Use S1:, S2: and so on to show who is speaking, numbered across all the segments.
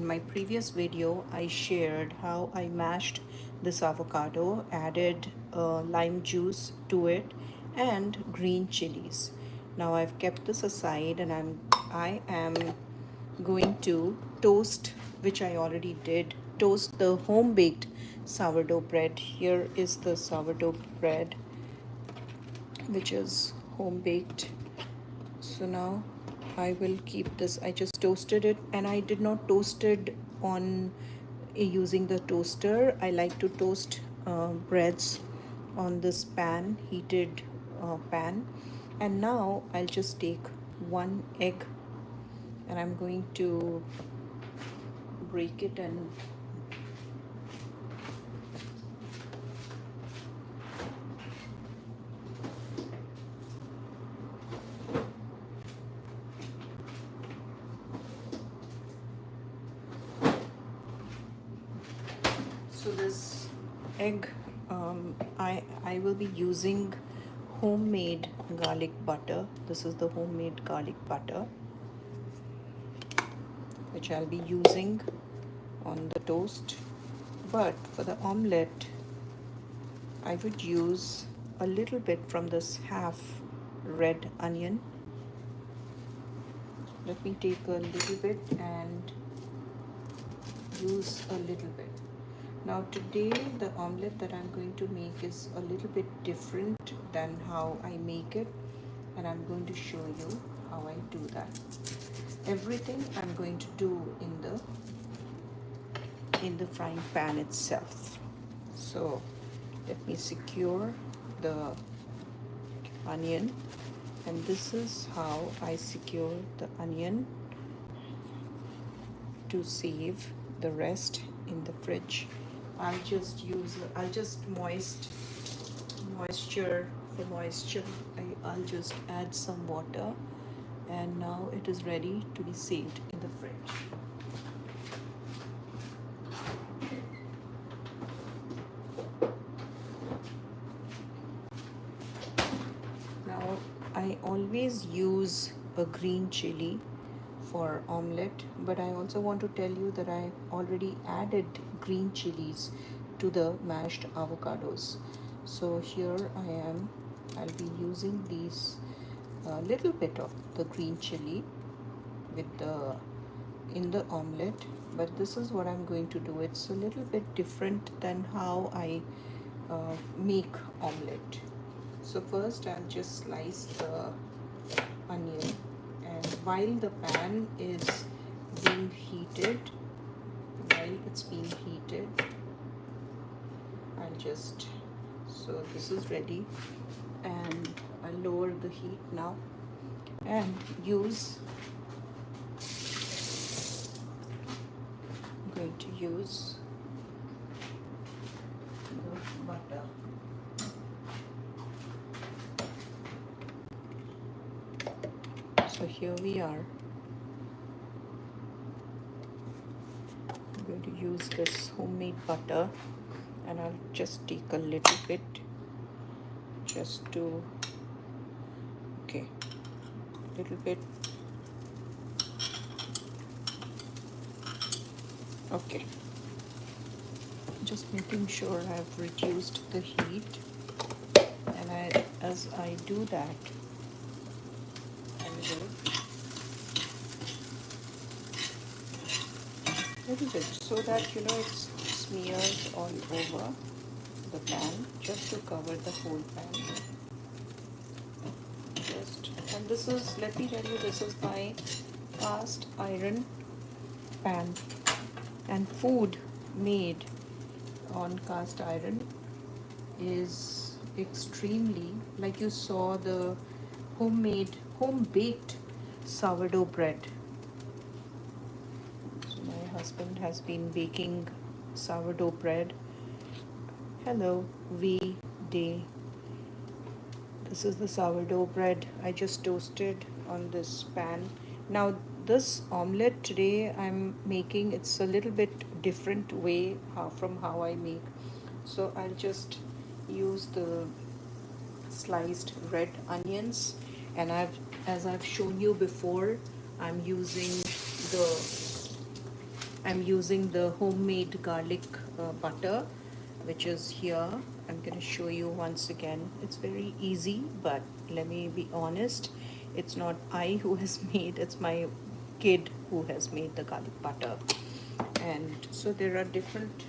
S1: in my previous video I shared how I mashed this avocado, added lime juice to it and green chilies. Now I've kept this aside and I am going to toast, which I already did, toast the home baked sourdough bread. Here is the sourdough bread which is home baked. So now I will keep this. I just toasted it and I did not toast it on using the toaster. I like to toast breads on this pan, heated pan. And now I'll just take one egg and I'm going to break it and so this egg, I will be using homemade garlic butter. This is the homemade garlic butter which I'll be using on the toast. But for the omelette, I would use a little bit from this half red onion. Let me take a little bit and use a little bit. Now today the omelette that I'm going to make is a little bit different than how I make it, and I'm going to show you how I do that. Everything I'm going to do in the frying pan itself. So let me secure the onion, and this is how I secure the onion to save the rest in the fridge. I'll just moisture for moisture. I'll just add some water, and now it is ready to be saved in the fridge. Now I always use a green chili for omelette, but I also want to tell you that I already added green chilies to the mashed avocados. So here I'll be using these little bit of the green chili with the in the omelette, but this is what I'm going to do. It's a little bit different than how I make omelette. So first I'll just slice the onion, and while the pan is being heated, while it's being heated, I'll just, so this is ready, and I'll lower the heat now and use, I'm going to use the butter. So here we are. I'm going to use this homemade butter, and I'll just take a little bit just to, okay, little bit, okay, just making sure I've reduced the heat, and as I do that, little bit, so that it smears all over the pan, just to cover the whole pan. And this is, let me tell you, this is my cast iron pan, and food made on cast iron is extremely, like you saw the home baked sourdough bread. So my husband has been baking sourdough bread. Hello, V Day. This is the sourdough bread I just toasted on this pan. Now this omelette today I'm making, it's a little bit different way from how I make. So I'll just use the sliced red onions, and as I've shown you before, I'm using the I'm using the homemade garlic butter, which is here. I'm going to show you once again. It's very easy, but let me be honest, it's not I who has made, it's my kid who has made the garlic butter. And so there are different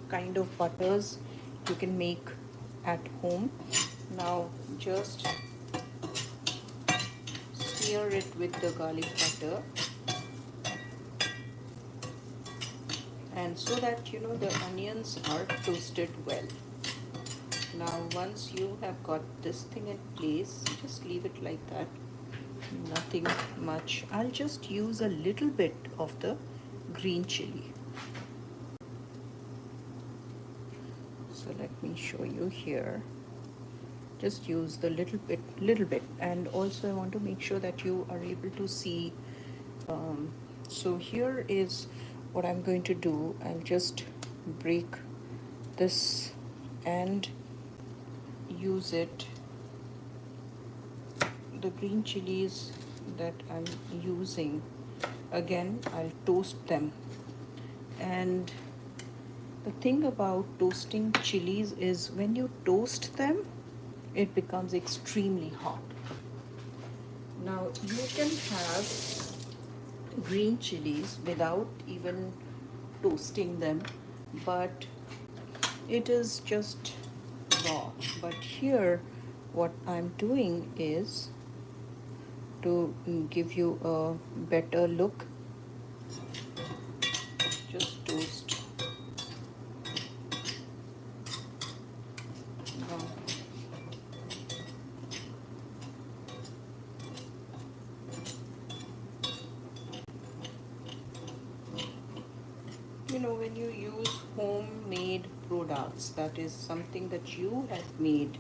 S1: kind of butters you can make at home. Now just smear it with the garlic butter, and so that you know the onions are toasted well. Now once you have got this thing in place, just leave it like that, nothing much. I'll just use a little bit of the green chili. So let me show you here. Just use the little bit, and also I want to make sure that you are able to see. So here is what I'm going to do. I'll just break this and use it. The green chilies that I'm using, again I'll toast them. And the thing about toasting chilies is when you toast them, it becomes extremely hot. Now you can have green chilies without even toasting them, but it is just raw. But here what I'm doing is to give you a better look, just toast. Now, you know, when you use homemade products, that is something that you have made,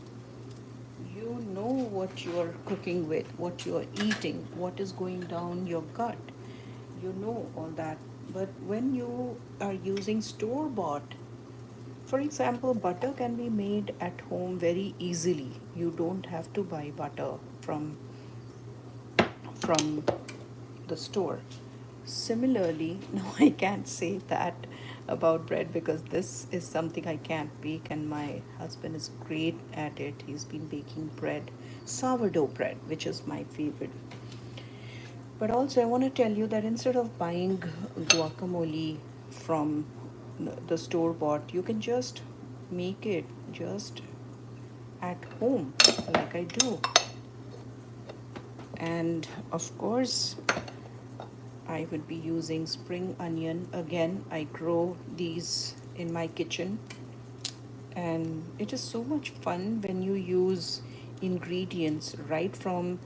S1: you know what you are cooking with, what you are eating, what is going down your gut, you know all that. But when you are using store bought, for example, butter can be made at home very easily. You don't have to buy butter from the store. Similarly, now I can't say that about bread because this is something I can't bake, and my husband is great at it. He's been baking bread, sourdough bread, which is my favorite. But also, I want to tell you that instead of buying guacamole from the store bought, you can just make it just at home, like I do. And of course, I would be using spring onion. Again, I grow these in my kitchen, and it is so much fun when you use ingredients right from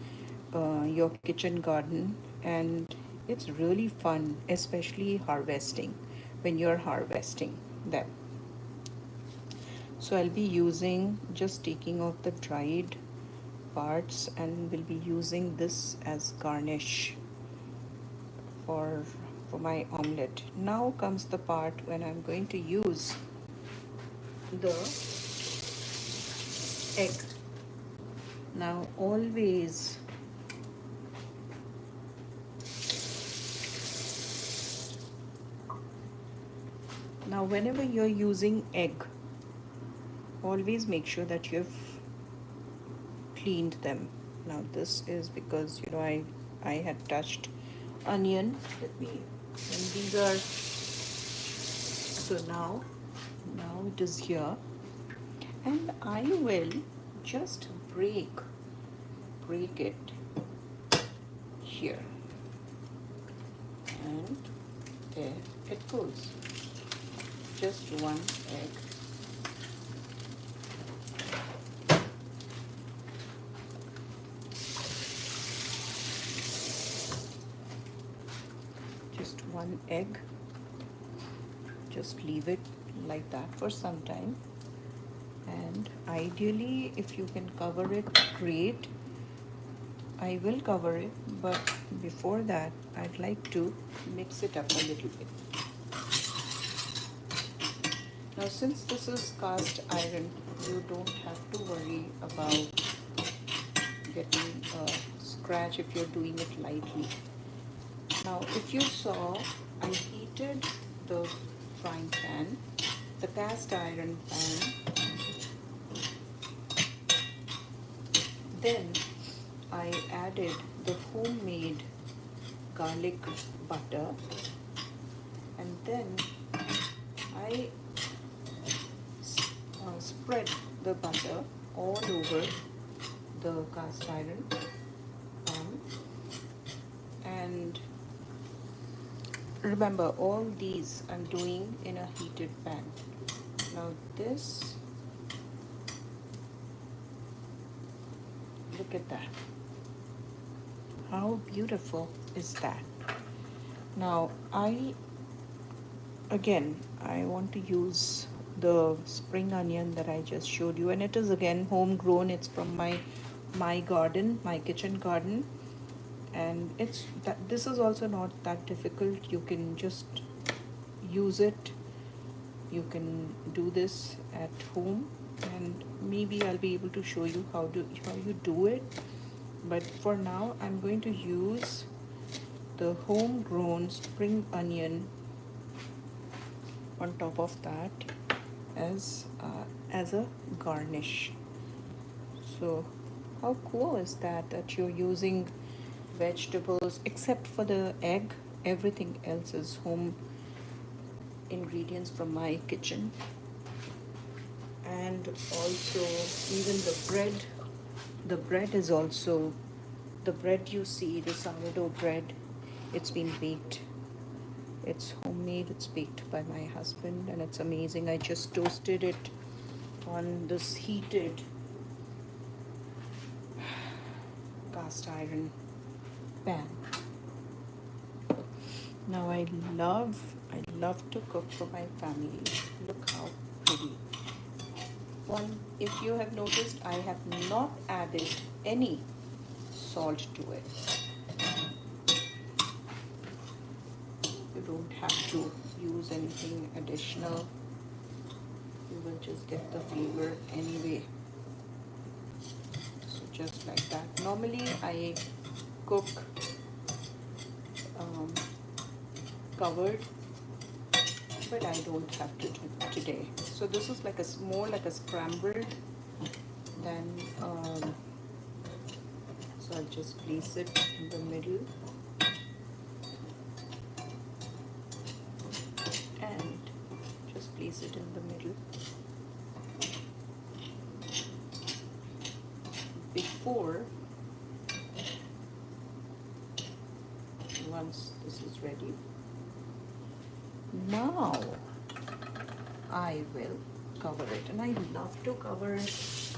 S1: your kitchen garden, and it's really fun, especially harvesting, when you're harvesting them. So I'll be using, just taking off the dried parts, and will be using this as garnish for for my omelette. Now comes the part when I'm going to use the egg. Now always now whenever you're using egg, always make sure that you've cleaned them. Now this is because you know I had touched onion. Let me, and these are, so now it is here, and I will just break it here, and there it goes, just one egg. Just one egg. Just leave it like that for some time, and ideally if you can cover it, great. I will cover it, but before that I'd like to mix it up a little bit. Now since this is cast iron, you don't have to worry about getting a scratch if you're doing it lightly. Now, if you saw, I heated the frying pan, the cast iron pan. Then I added the homemade garlic butter, and then I spread the butter all over the cast iron pan. And remember, all these I'm doing in a heated pan. Now this, look at that. How beautiful is that? Now I want to use the spring onion that I just showed you, and it is again homegrown. It's from my garden, my kitchen garden, and it's that this is also not that difficult. You can just use it. You can do this at home, and maybe I'll be able to show you how you do it. But for now, I'm going to use the homegrown spring onion on top of that as a garnish. So how cool is that, that you're using vegetables except for the egg, everything else is home ingredients from my kitchen. And also even the bread is also, the bread you see, the sourdough bread, it's been baked. It's homemade, it's baked by my husband, and it's amazing. I just toasted it on this heated cast iron pan. Now I love to cook for my family. Look how pretty. One, if you have noticed, I have not added any salt to it. You don't have to use anything additional. You will just get the flavor anyway. So just like that. Normally I cook covered, but I don't have to do today. So this is like more like a scrambled than so I'll just place it in the middle and just place it in the middle. Before, once this is ready, now I will cover it, and I love to cover it.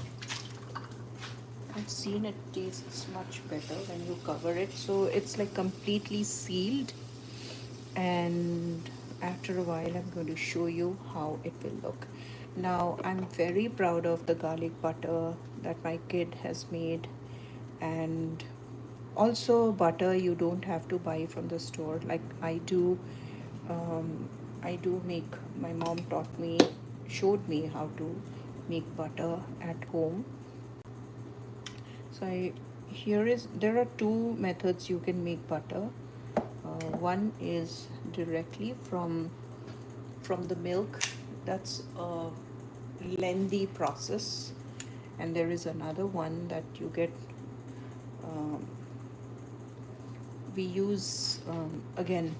S1: I've seen it tastes much better when you cover it, so it's like completely sealed, and after a while I'm going to show you how it will look. Now I'm very proud of the garlic butter that my kid has made, and also butter you don't have to buy from the store like I do. I do make, my mom showed me how to make butter at home. So there are two methods you can make butter. One is directly from the milk. That's a lengthy process, and there is another one that you get. We use again.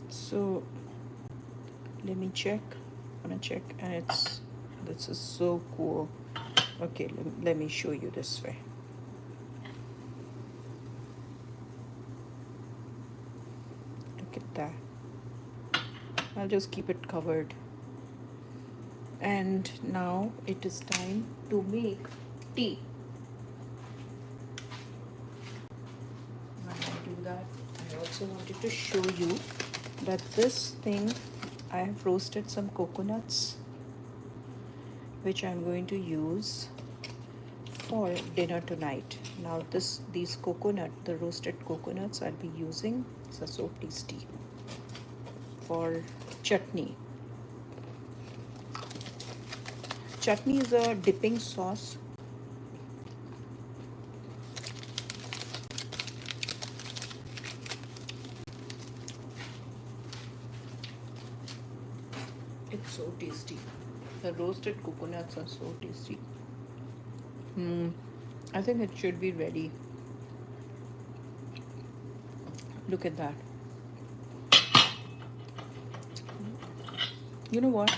S1: So let me check. I'm gonna check, and this is so cool. Okay, let me show you this way. Look at that. I'll just keep it covered. And now it is time to make tea. When I do that, I also wanted to show you that this thing, I have roasted some coconuts which I'm going to use for dinner tonight. Now these the roasted coconuts I'll be using. It's so tasty for chutney. Chutney is a dipping sauce. It's so tasty. The roasted coconuts are so tasty. I think it should be ready. Look at that. You know what?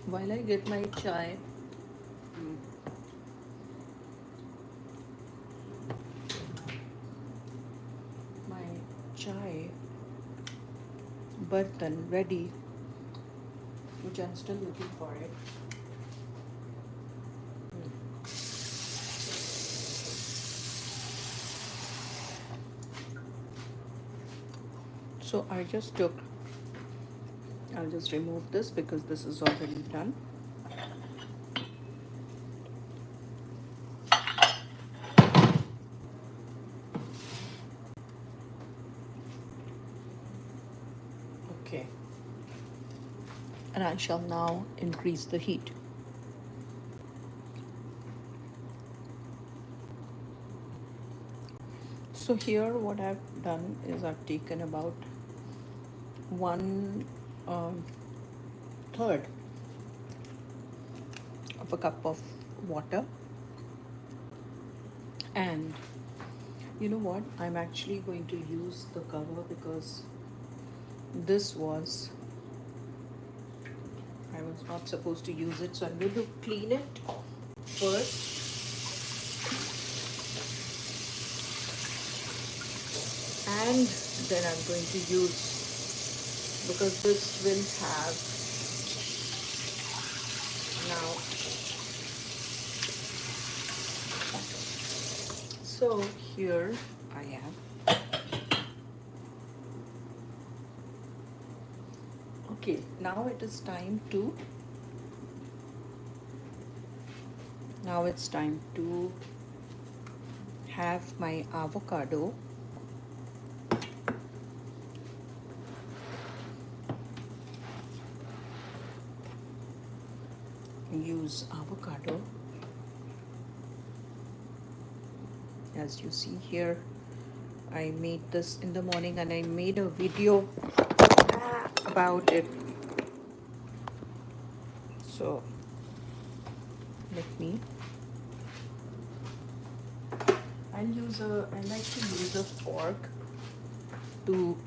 S1: While I get my chai, my chai bartan ready, which I'm still looking for it. So I'll just remove this because this is already done. Okay. And I shall now increase the heat. So here what I've done is I've taken about 1/3 of a cup of water, and you know what, I'm actually going to use the cover because I was not supposed to use it, so I'm going to clean it first. And then I'm going to use, because this will have now. So here I am. Okay, now it's time to have my avocado. Use avocado. As you see here, I made this in the morning and I made a video about it. So I like to use a fork to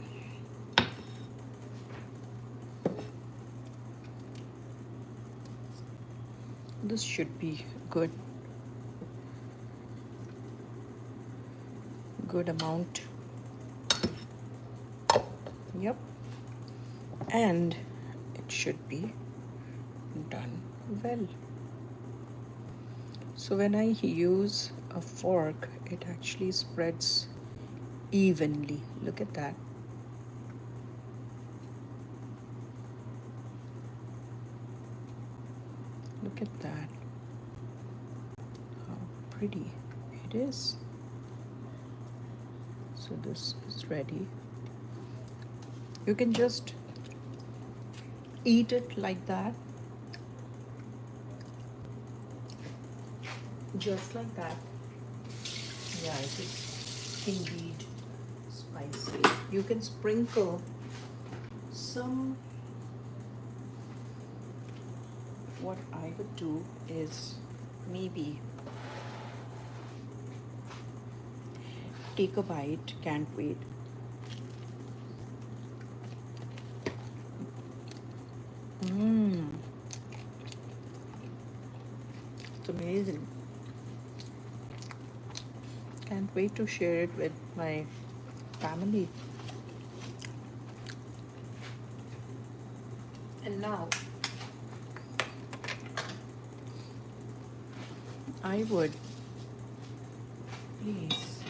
S1: this should be good amount. Yep. And it should be done well. So when I use a fork, it actually spreads evenly. Look at that. Look at that. How pretty it is. So this is ready. You can just eat it like that. Just like that. Yeah, it is indeed spicy. You can sprinkle some. What I would do is maybe take a bite. Can't wait. It's amazing. Can't wait to share it with my family. And now I would place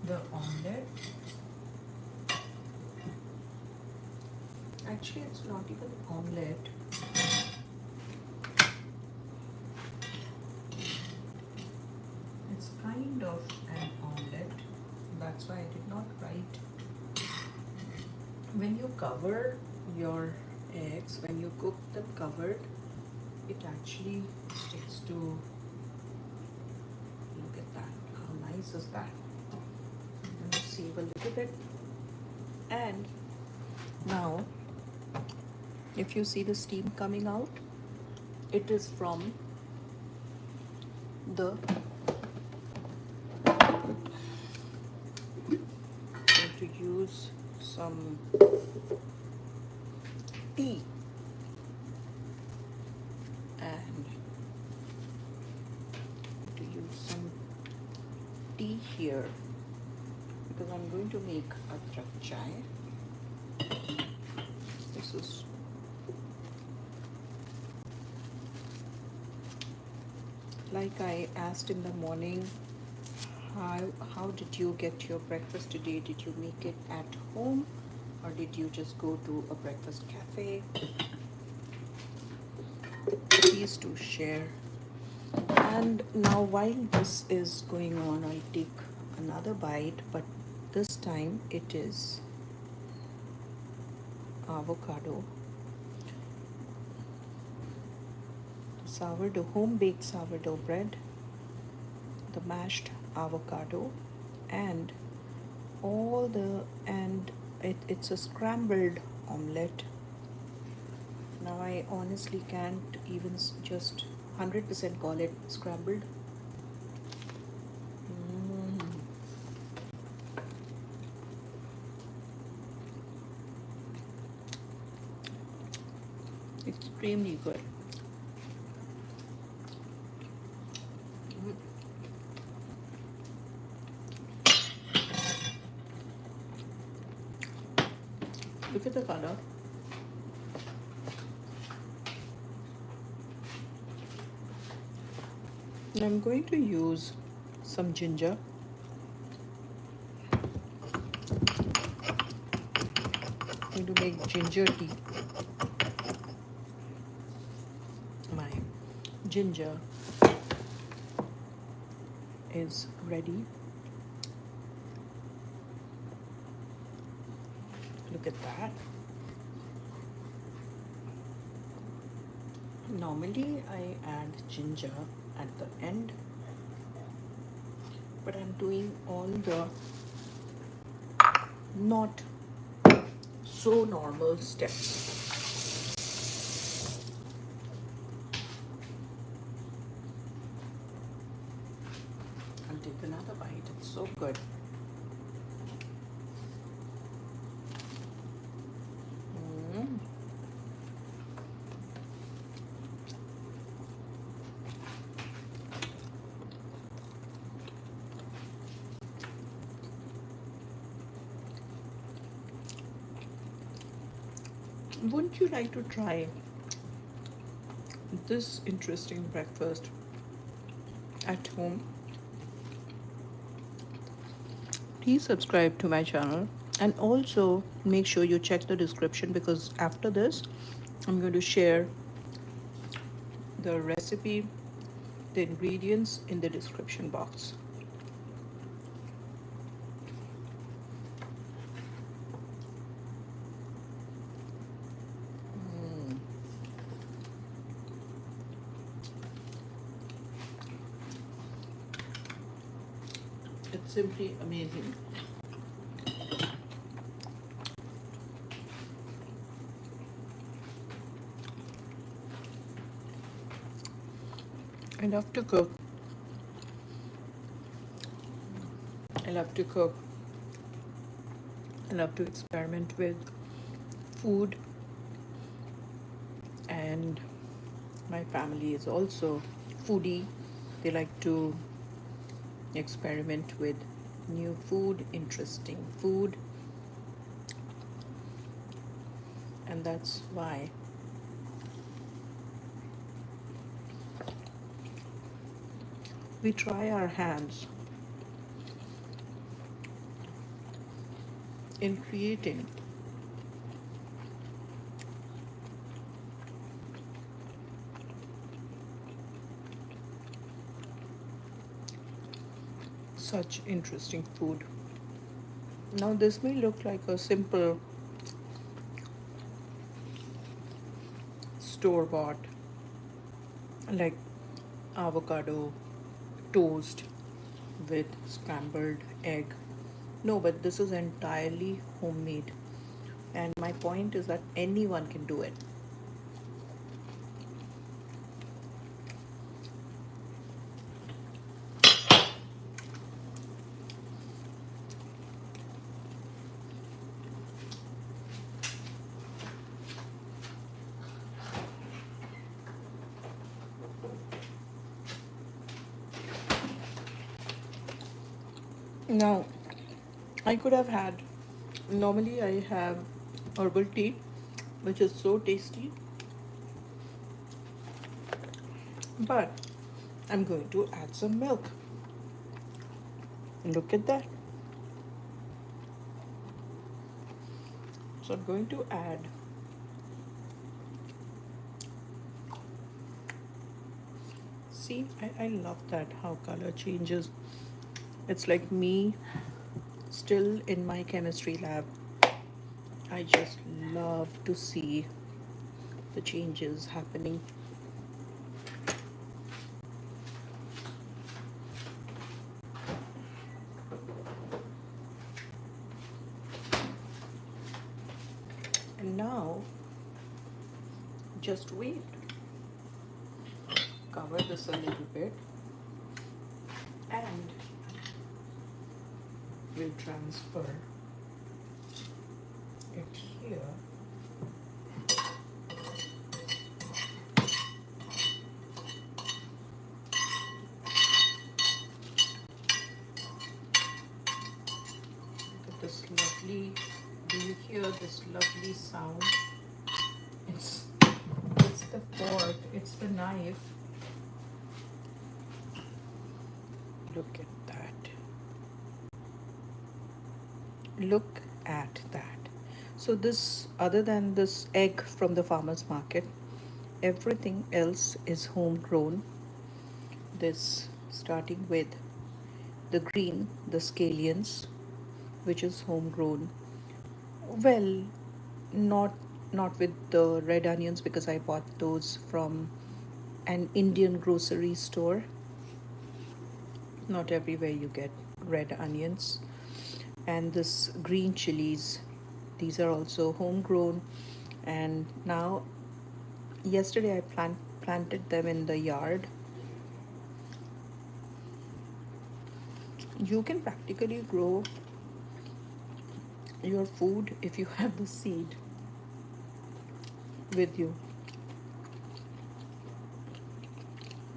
S1: the omelette. Actually, it's not even omelette. of an omelette. That's why I did not write. When you cover your eggs, when you cook them covered, it actually sticks to. Look at that. How nice is that? I'm going to save a little bit. And now, if you see the steam coming out, it is from the going to use some tea and to use some tea here because I'm going to make adrak chai. This is like I asked in the morning, how did you get your breakfast today? Did you make it at home or did you just go to a breakfast cafe? Please do share. And now while this is going on, I'll take another bite, but this time it is avocado, sourdough, home baked sourdough bread, the mashed avocado, and it's a scrambled omelette. Now I honestly can't even just 100% call it scrambled. Extremely good. Look at the color. I'm going to use some ginger. I'm going to make ginger tea. My ginger is ready. Look at that. Normally I add ginger at the end, but I'm doing all the not so normal steps. I'll take another bite. It's so good. Wouldn't you like to try this interesting breakfast at home? Please subscribe to my channel and also make sure you check the description because after this I'm going to share the recipe, the ingredients in the description box. It's simply amazing. I love to cook. I love to cook. I love to experiment with food, and my family is also foodie. They like to experiment with new food, interesting food, and that's why we try our hands in creating Such interesting food. Now, this may look like a simple store bought, like avocado toast with scrambled egg. No, but this is entirely homemade. And my point is that anyone can do it. Now, I could have had, normally I have herbal tea, which is so tasty, but I'm going to add some milk. Look at that. So I'm going to add see, I love that how color changes. It's like me still in my chemistry lab. I just love to see the changes happening. And now, just wait. Cover this a little bit and we'll transfer it here. Look at this lovely, do you hear this lovely sound? It's the fork, it's the knife. Look at that. Look at that. So this, other than this egg from the farmer's market, everything else is homegrown. This, starting with the green, the scallions, which is homegrown. Well, not with the red onions, because I bought those from an Indian grocery store. Not everywhere you get red onions. And this green chilies, these are also homegrown. And now, yesterday I planted them in the yard. You can practically grow your food if you have the seed with you.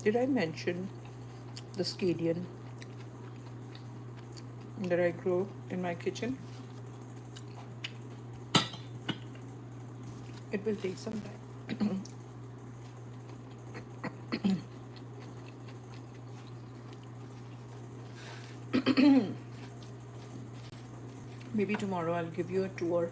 S1: Did I mention the scallion that I grow in my kitchen? It will take some time. Maybe tomorrow I'll give you a tour.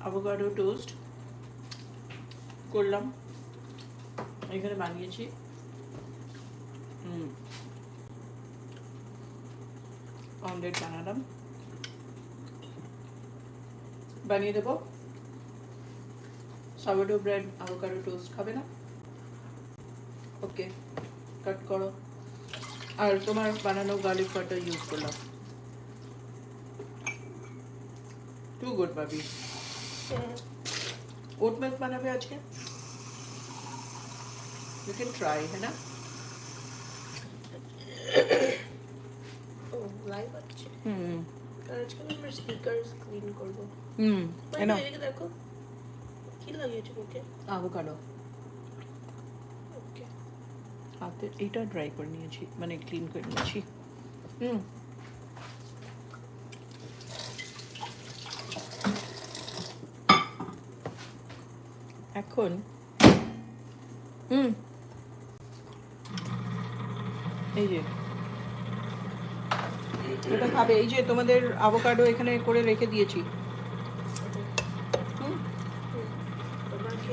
S1: Avocado toast করলাম এখানে বানিয়েছি omelette বানালাম বানিয়ে দেবো sourdough bread avocado toast খাবে না ওকে কাট করো আর তোমার বানানো গার্লিক বাটার ইউজ করলাম টু গুড বাবি ওট মিল্ক বানাবে আজকে you can try है ना
S2: লাইভ আছে আজকে আমরা স্পিকারস ক্লিন করব
S1: এনো
S2: এদিকে দেখো কি লাগিয়েছো মুখে
S1: avocado
S2: ওকে
S1: হাতে এটা ড্রাই করে নিয়েছি মানে ক্লিন করে নিয়েছি এখন এই যে এটা খাবে এই যে তোমাদের আভোকাডো এখানে করে রেখে দিয়েছি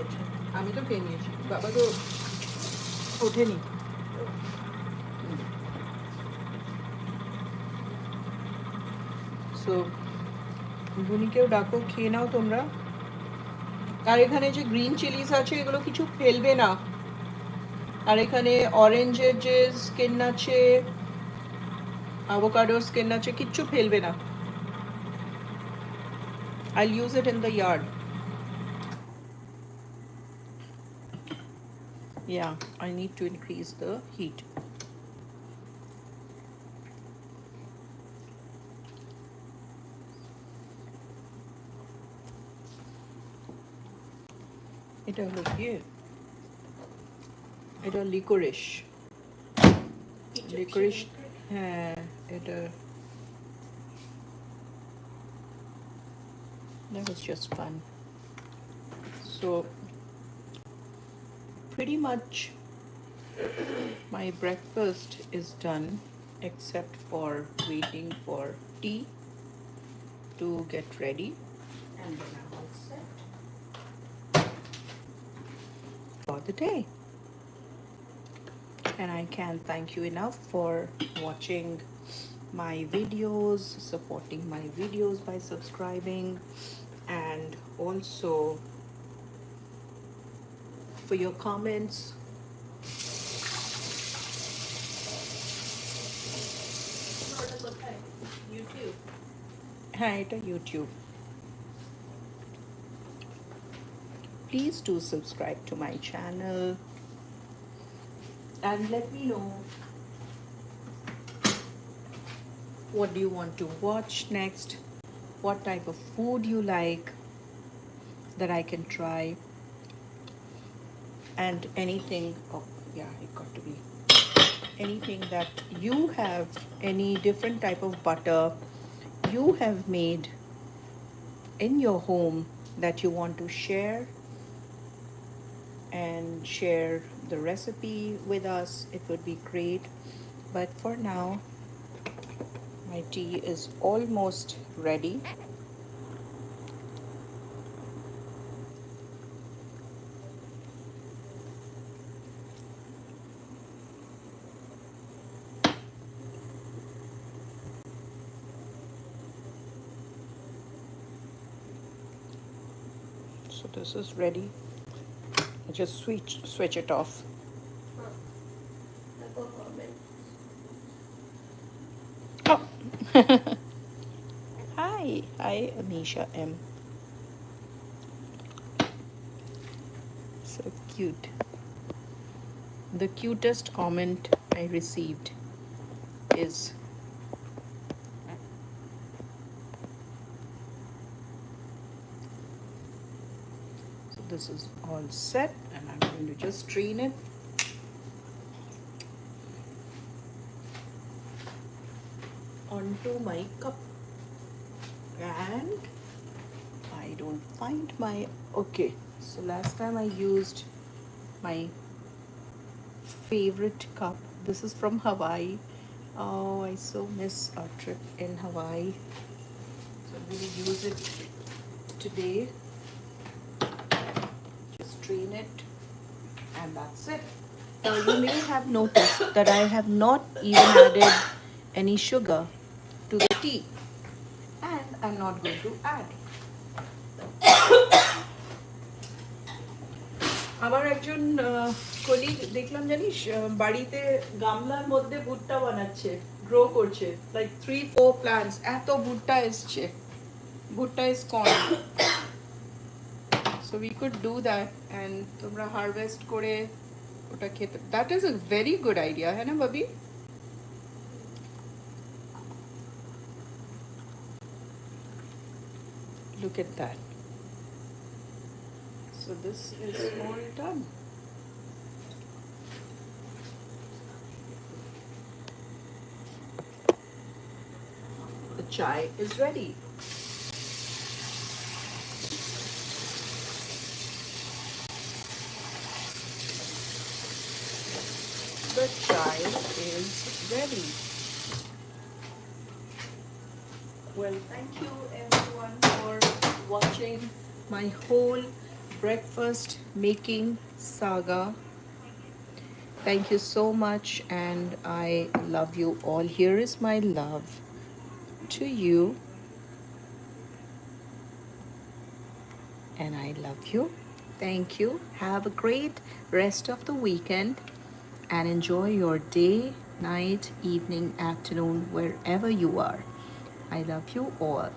S2: নিয়েছে।
S1: আমি তো খেয়ে নিয়েছি, বাবা তো ওঠেনি। সো বুনিকেও ডাকো, খেয়ে নাও তোমরা। আর এখানে যে গ্রিন চিলিস আছে এগুলো কিছু ফেলবে না। আর এখানে অরেঞ্জের যে স্কিন আছে, avocado স্কিন আছে, কিচ্ছু ফেলবে না। I'll use it in the yard. Yeah, I need to increase the heat. এটা হলো কি, এটা লিকোরিশ। লিকোরিশ, হ্যাঁ এটা, that was just fun. So pretty much my breakfast is done except for waiting for tea to get ready, and then I'm all set for the day. And I can't thank you enough for watching my videos, supporting my videos by subscribing, and also for your comments.
S2: YouTube.
S1: Hi, to YouTube. Please do subscribe to my channel and let me know what do you want to watch next, what type of food you like that I can try, and anything. Oh yeah, it got to be anything that you have, any different type of butter you have made in your home that you want to share, and share the recipe with us. It would be great. But for now, my tea is almost ready. So this is ready. I just switch it off. Oh. Hi Amisha M. So cute. The cutest comment I received is, so this is all set, and I'm going to just strain it. Onto my cup. And I don't find my, okay, so last time I used my favorite cup. This is from Hawaii. Oh, I so miss our trip in Hawaii. So I'm going to use it today. Just strain it, and that's it. Now you may have noticed that I have not even added any sugar to the tea, and I'm not going to add. আমার একজন colleague দেখলাম জানিস, বাড়িতে গামলার মধ্যে ভুট্টা বানাচ্ছে, grow করছে, লাইক 3-4 প্ল্যান্টস, এত ভুট্টা এসছে। ভুট্টা is corn. So we could do that, and তোমরা হারভেস্ট করে ওটা খেতে, that is a very good idea, হ্যাঁ না বাবি? Look at that. So this is all done. The chai is ready. The chai is ready. Well, thank you everyone for watching my whole breakfast making saga. Thank you so much, and I love you all. Here is my love to you, and I love you. Thank you. Have a great rest of the weekend and enjoy your day, night, evening, afternoon, wherever you are. I love you all.